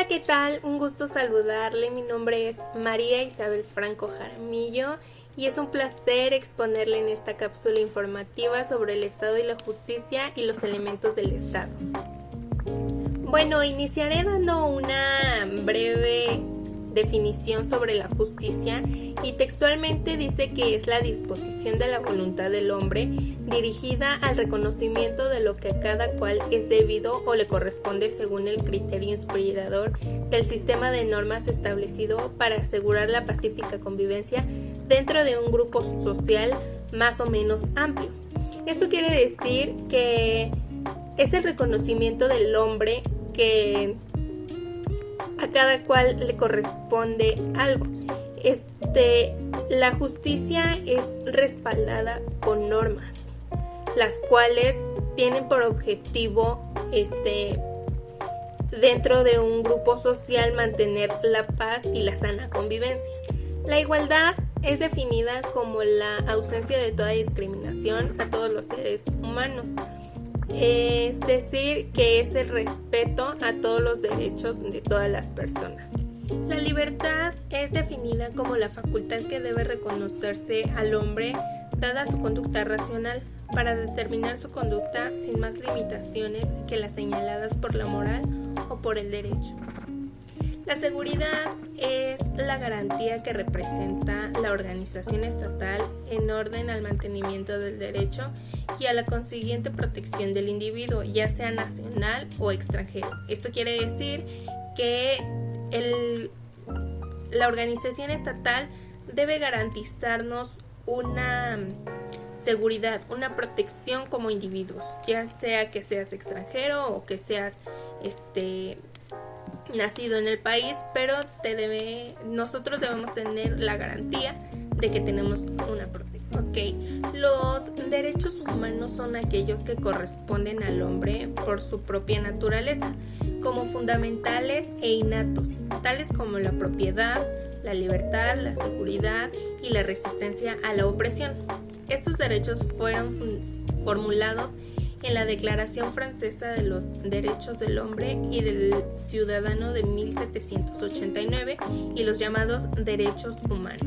Hola, ¿qué tal? Un gusto saludarle. Mi nombre es María Isabel Franco Jaramillo y es un placer exponerle en esta cápsula informativa sobre el Estado y la justicia y los elementos del Estado. Bueno, iniciaré dando una breve definición sobre la justicia y textualmente dice que es la disposición de la voluntad del hombre dirigida al reconocimiento de lo que a cada cual es debido o le corresponde según el criterio inspirador del sistema de normas establecido para asegurar la pacífica convivencia dentro de un grupo social más o menos amplio. Esto quiere decir que es el reconocimiento del hombre que a cada cual le corresponde algo. La justicia es respaldada con normas, las cuales tienen por objetivo dentro de un grupo social mantener la paz y la sana convivencia. La igualdad es definida como la ausencia de toda discriminación a todos los seres humanos. Es decir, que es el respeto a todos los derechos de todas las personas. La libertad es definida como la facultad que debe reconocerse al hombre dada su conducta racional para determinar su conducta sin más limitaciones que las señaladas por la moral o por el derecho. La seguridad es la garantía que representa la organización estatal en orden al mantenimiento del derecho y a la consiguiente protección del individuo, ya sea nacional o extranjero. Esto quiere decir que la organización estatal debe garantizarnos una seguridad, una protección como individuos, ya sea que seas extranjero o que seas nacido en el país, pero nosotros debemos tener la garantía de que tenemos una protección. Los derechos humanos son aquellos que corresponden al hombre por su propia naturaleza, como fundamentales e innatos, tales como la propiedad, la libertad, la seguridad y la resistencia a la opresión. Estos derechos fueron formulados en la Declaración Francesa de los Derechos del Hombre y del Ciudadano de 1789 y los llamados derechos humanos.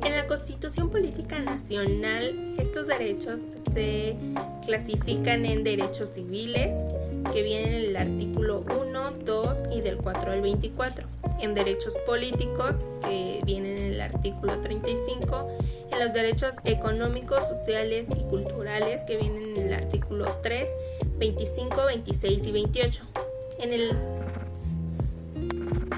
En la Constitución Política Nacional, estos derechos se clasifican en derechos civiles, que vienen en el artículo 1, 2 y del 4 al 24, en derechos políticos, que vienen en el artículo 35, en los derechos económicos, sociales y culturales, que vienen en el artículo 3, 25, 26 y 28. En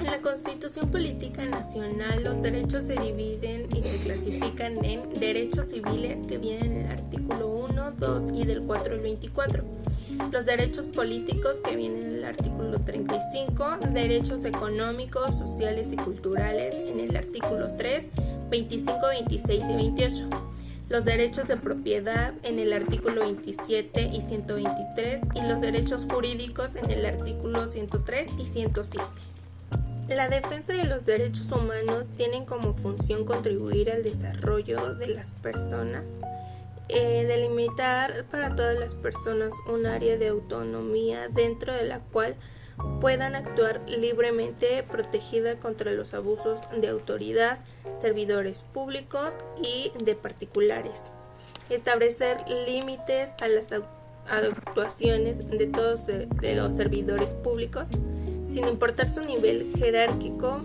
la Constitución Política Nacional, los derechos se dividen y se clasifican en derechos civiles, que vienen en el artículo 1, 2 y del 4 al 24. Los derechos políticos, que vienen en el artículo 35, derechos económicos, sociales y culturales en el artículo 3, 25, 26 y 28. Los derechos de propiedad en el artículo 27 y 123 y los derechos jurídicos en el artículo 103 y 107. La defensa de los derechos humanos tiene como función contribuir al desarrollo de las personas, delimitar para todas las personas un área de autonomía dentro de la cual puedan actuar libremente, protegida contra los abusos de autoridad, servidores públicos y de particulares. Establecer límites a las actuaciones de todos de los servidores públicos, sin importar su nivel jerárquico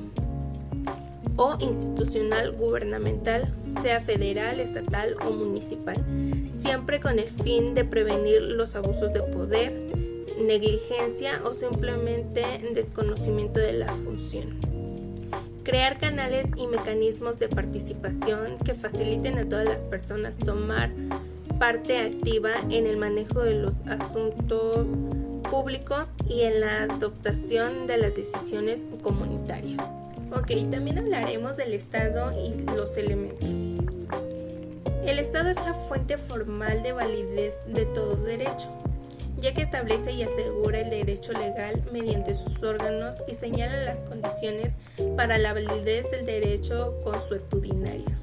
o institucional gubernamental, sea federal, estatal o municipal, siempre con el fin de prevenir los abusos de poder, negligencia o simplemente desconocimiento de la función. Crear canales y mecanismos de participación que faciliten a todas las personas tomar parte activa en el manejo de los asuntos públicos y en la adoptación de las decisiones comunitarias. También hablaremos del Estado y los elementos. El Estado es la fuente formal de validez de todo derecho, ya que establece y asegura el derecho legal mediante sus órganos y señala las condiciones para la validez del derecho consuetudinario.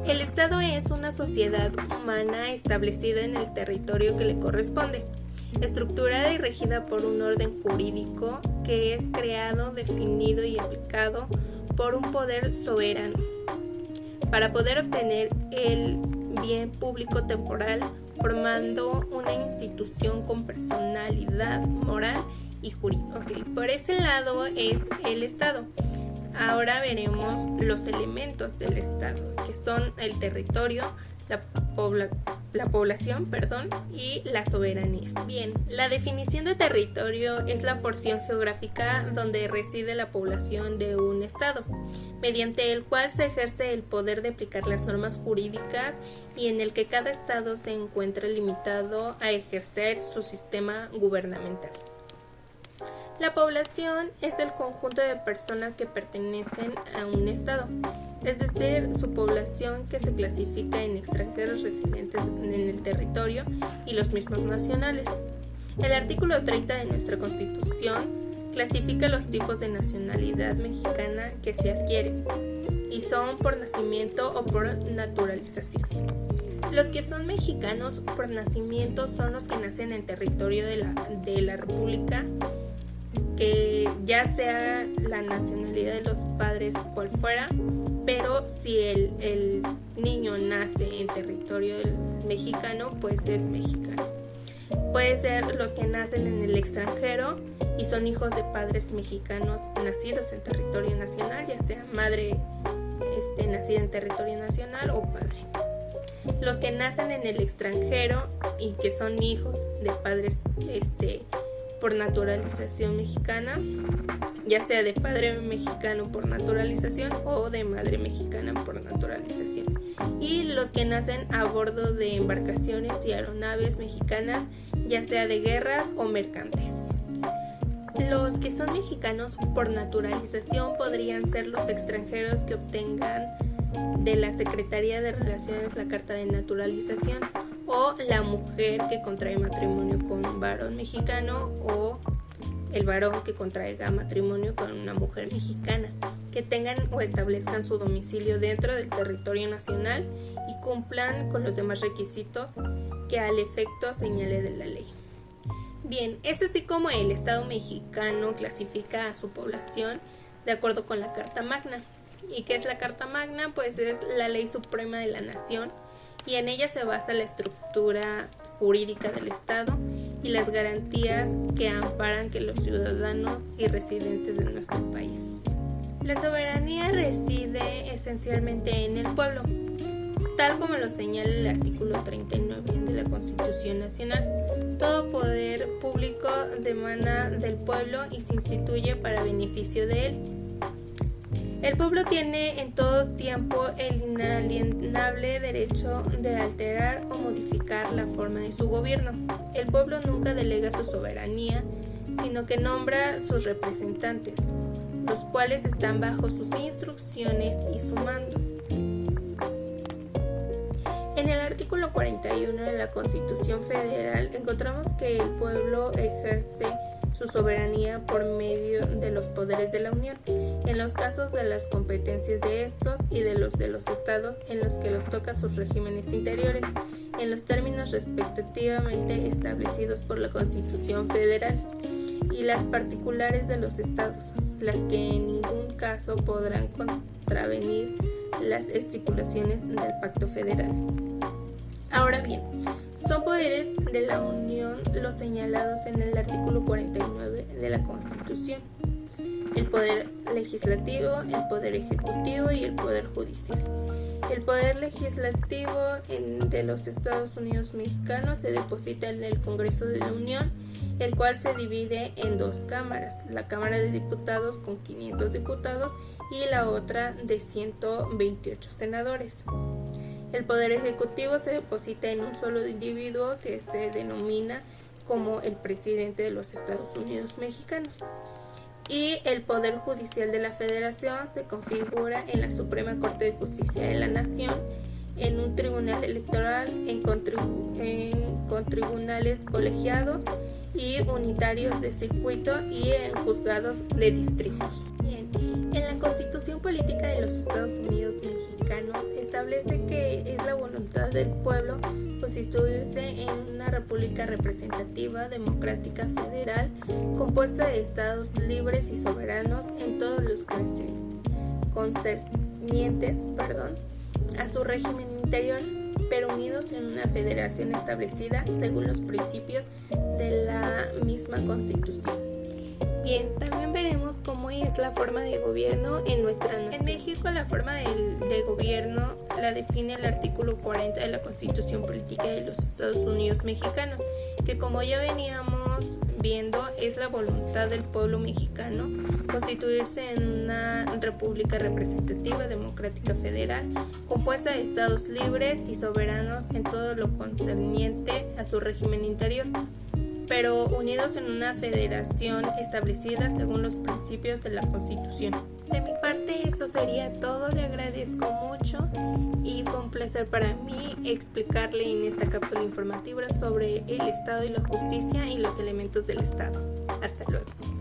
El Estado es una sociedad humana establecida en el territorio que le corresponde. estructurada y regida por un orden jurídico que es creado, definido y aplicado por un poder soberano para poder obtener el bien público temporal, formando una institución con personalidad moral y jurídica. Por ese lado es el Estado. Ahora veremos los elementos del Estado, que son el territorio, la población, y la soberanía. Bien, la definición de territorio es la porción geográfica donde reside la población de un estado, mediante el cual se ejerce el poder de aplicar las normas jurídicas y en el que cada estado se encuentra limitado a ejercer su sistema gubernamental. La población es el conjunto de personas que pertenecen a un estado, es decir, su población que se clasifica en extranjeros residentes en el territorio y los mismos nacionales. El artículo 30 de nuestra Constitución clasifica los tipos de nacionalidad mexicana que se adquieren y son por nacimiento o por naturalización. Los que son mexicanos por nacimiento son los que nacen en territorio de la República, que ya sea la nacionalidad de los padres cual fuera, pero si el niño nace en territorio mexicano, pues es mexicano. Puede ser los que nacen en el extranjero y son hijos de padres mexicanos nacidos en territorio nacional, ya sea madre nacida en territorio nacional o padre. Los que nacen en el extranjero y que son hijos de padres por naturalización mexicana, ya sea de padre mexicano por naturalización o de madre mexicana por naturalización. Y los que nacen a bordo de embarcaciones y aeronaves mexicanas, ya sea de guerras o mercantes. Los que son mexicanos por naturalización podrían ser los extranjeros que obtengan de la Secretaría de Relaciones la carta de naturalización, o la mujer que contrae matrimonio con un varón mexicano, o el varón que contraiga matrimonio con una mujer mexicana, que tengan o establezcan su domicilio dentro del territorio nacional y cumplan con los demás requisitos que al efecto señale de la ley. Bien, es así como el Estado mexicano clasifica a su población de acuerdo con la Carta Magna. ¿Y qué es la Carta Magna? Pues es la ley suprema de la nación, y en ella se basa la estructura jurídica del Estado y las garantías que amparan que los ciudadanos y residentes de nuestro país. La soberanía reside esencialmente en el pueblo, tal como lo señala el artículo 39 de la Constitución Nacional. Todo poder público emana del pueblo y se instituye para beneficio de él. El pueblo tiene en todo tiempo el inalienable derecho de alterar o modificar la forma de su gobierno. El pueblo nunca delega su soberanía, sino que nombra sus representantes, los cuales están bajo sus instrucciones y su mando. En el artículo 41 de la Constitución Federal encontramos que el pueblo ejerce su soberanía por medio de los poderes de la Unión, en los casos de las competencias de estos y de los estados en los que los toca sus regímenes interiores, en los términos respectivamente establecidos por la Constitución Federal, y las particulares de los estados, las que en ningún caso podrán contravenir las estipulaciones del Pacto Federal. Ahora bien, son poderes de la Unión los señalados en el artículo 49 de la Constitución: el poder legislativo, el poder ejecutivo y el poder judicial. El poder legislativo de los Estados Unidos mexicanos se deposita en el Congreso de la Unión, el cual se divide en dos cámaras: la Cámara de Diputados con 500 diputados y la otra de 128 senadores. El poder ejecutivo se deposita en un solo individuo que se denomina como el presidente de los Estados Unidos mexicanos. Y el Poder Judicial de la Federación se configura en la Suprema Corte de Justicia de la Nación, en un tribunal electoral, con tribunales colegiados y unitarios de circuito y en juzgados de distritos. Bien, en la Constitución Política de los Estados Unidos Mexicanos establece que es la voluntad del pueblo constituirse en una república representativa, democrática, federal, compuesta de estados libres y soberanos en todos los concernientes a su régimen interior, pero unidos en una federación establecida según los principios de la misma Constitución. Bien, también veremos cómo es la forma de gobierno en nuestra nación. En México, la forma de gobierno la define el artículo 40 de la Constitución Política de los Estados Unidos Mexicanos, que como ya veníamos viendo es la voluntad del pueblo mexicano constituirse en una república representativa, democrática, federal, compuesta de estados libres y soberanos en todo lo concerniente a su régimen interior, pero unidos en una federación establecida según los principios de la Constitución. De mi parte eso sería todo, le agradezco mucho y fue un placer para mí explicarle en esta cápsula informativa sobre el Estado y la justicia y los elementos del Estado. Hasta luego.